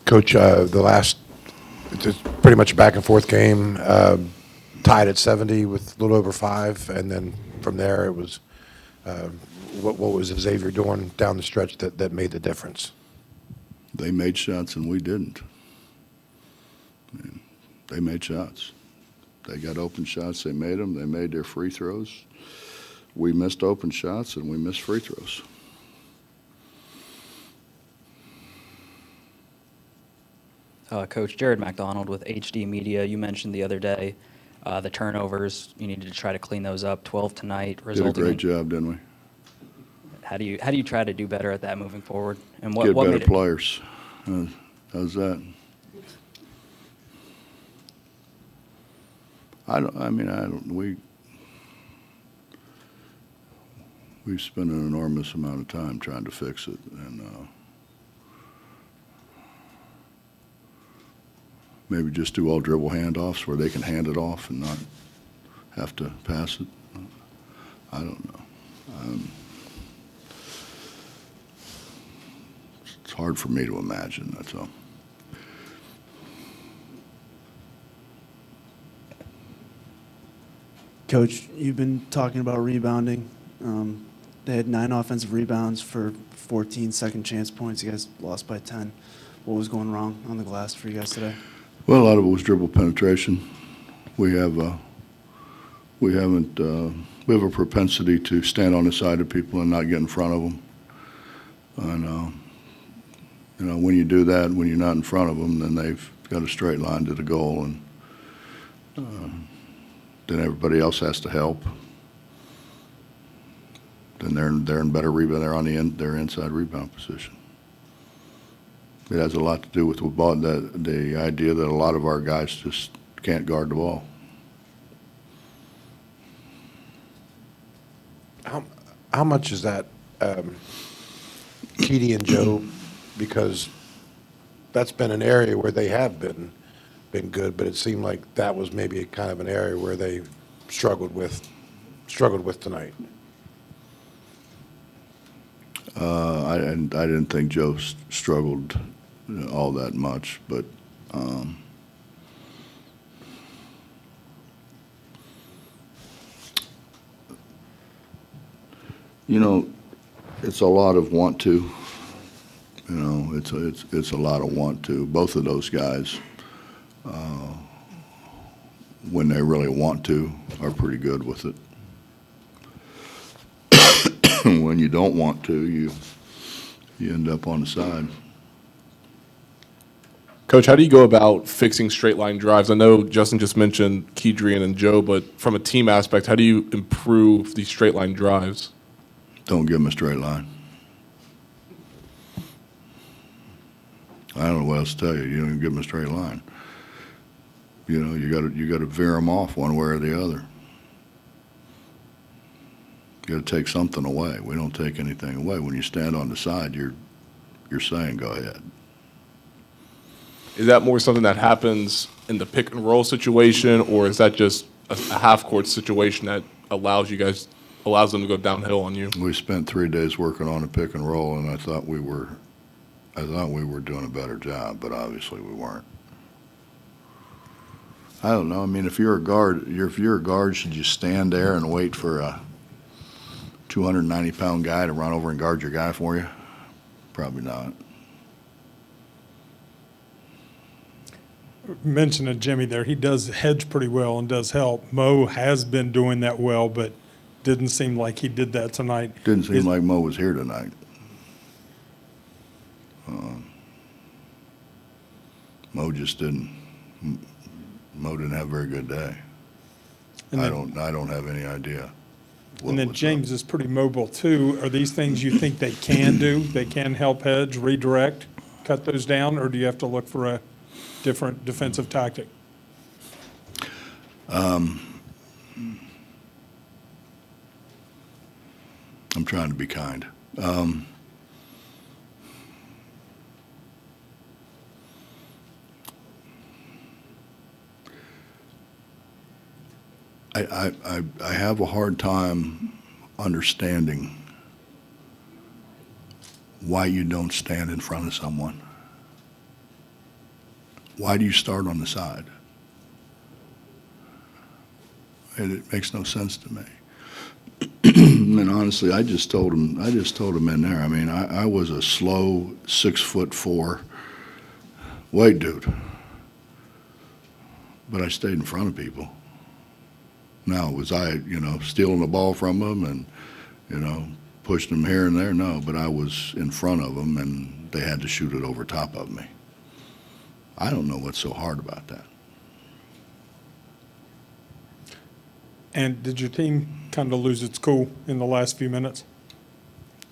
Coach, it's pretty much a back-and-forth game, tied at 70 with a little over 5, and then from there it was what was Xavier doing down the stretch that made the difference? They made shots and we didn't. They made shots. They got open shots, they made them. They made their free throws. We missed open shots and we missed free throws. Coach Jared McDonald with HD Media, you mentioned the other day the turnovers. You needed to try to clean those up. 12 tonight, resulting. Did a great job, didn't we? How do you try to do better at that moving forward? And Get what better made players. How's that? We've spent an enormous amount of time trying to fix it, and maybe just do all dribble handoffs where they can hand it off and not have to pass it. I don't know. It's hard for me to imagine, that's all. Coach, you've been talking about rebounding. They had 9 offensive rebounds for 14 second chance points. You guys lost by 10. What was going wrong on the glass for you guys today? Well, a lot of it was dribble penetration. We have a propensity to stand on the side of people and not get in front of them. And when you do that, when you're not in front of them, then they've got a straight line to the goal, and then everybody else has to help. Then they're in better rebound. They're on their inside rebound position. It has a lot to do with the idea that a lot of our guys just can't guard the ball. How much is that Keedy and Joe? Because that's been an area where they have been good, but it seemed like that was maybe kind of an area where they struggled with tonight. I didn't think Joe struggled all that much, but it's a lot of want to. It's a lot of want to. Both of those guys, when they really want to, are pretty good with it. When you don't want to, you end up on the side. Coach, how do you go about fixing straight line drives? I know Justin just mentioned Kedrian and Joe, but from a team aspect, how do you improve these straight line drives? Don't give them a straight line. I don't know what else to tell you. You don't even give them a straight line. You got to veer them off one way or the other. You got to take something away. We don't take anything away. When you stand on the side, you're saying go ahead. Is that more something that happens in the pick and roll situation, or is that just a half court situation that allows them to go downhill on you? We spent 3 days working on a pick and roll, and I thought we were doing a better job, but obviously we weren't. I don't know. I mean, if you're a guard, should you stand there and wait for a 290-pound guy to run over and guard your guy for you? Probably not. Mentioning Jimmy there, he does hedge pretty well and does help. Mo has been doing that well, but didn't seem like he did that tonight. Didn't seem like Mo was here tonight. Mo didn't have a very good day. I don't have any idea. And then James is pretty mobile too. Are these things you think they can do? They can help hedge, redirect, cut those down, or do you have to look for a different defensive tactic? I'm trying to be kind. I have a hard time understanding why you don't stand in front of someone Why do you start on the side? And it makes no sense to me. And honestly, I just told him in there. I mean, I was a slow 6'4" white dude, but I stayed in front of people. Now, was I, stealing the ball from them and, pushing them here and there? No, but I was in front of them, and they had to shoot it over top of me. I don't know what's so hard about that. And did your team kind of lose its cool in the last few minutes?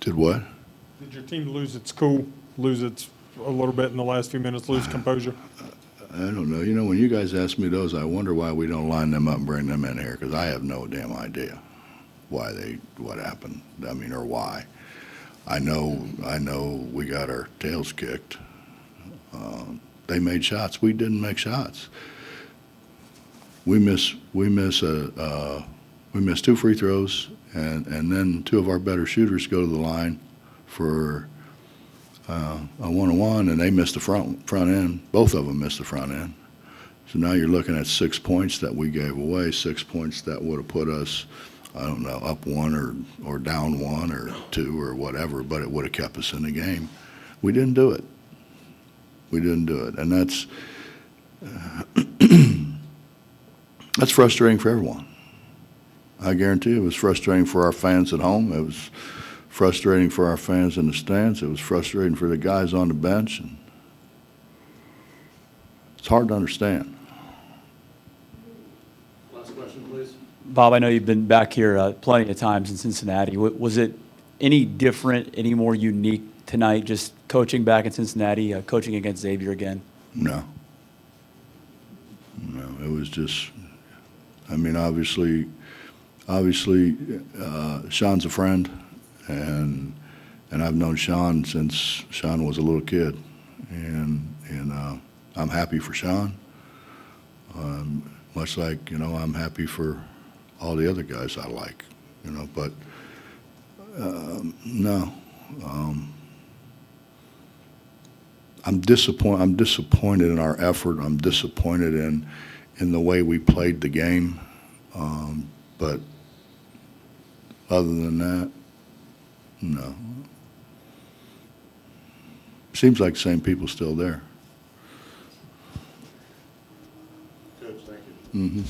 Did what? Did your team lose its cool, lose its a little bit in the last few minutes, lose composure? I don't know. When you guys ask me those, I wonder why we don't line them up and bring them in here, because I have no damn idea what happened. I mean, or why. I know we got our tails kicked. They made shots. We didn't make shots. We miss 2 free throws, and then 2 of our better shooters go to the line for a one-on-one, and they missed the front end. Both of them missed the front end. So now you're looking at 6 points that we gave away, 6 points that would have put us, I don't know, up 1 or down 1 or 2 or whatever, but it would have kept us in the game. We didn't do it. And that's frustrating for everyone. I guarantee you it was frustrating for our fans at home. It was frustrating for our fans in the stands. It was frustrating for the guys on the bench. And it's hard to understand. Last question, please. Bob, I know you've been back here plenty of times in Cincinnati. Was it any different, any more unique tonight, just coaching back in Cincinnati, coaching against Xavier again? No, it was just, I mean, obviously, Sean's a friend, and I've known Sean since Sean was a little kid, and I'm happy for Sean, much like, I'm happy for all the other guys I like, but no. I'm disappointed in our effort. I'm disappointed in the way we played the game. But other than that, no. Seems like the same people still there. Coach, thank you. Mm-hmm.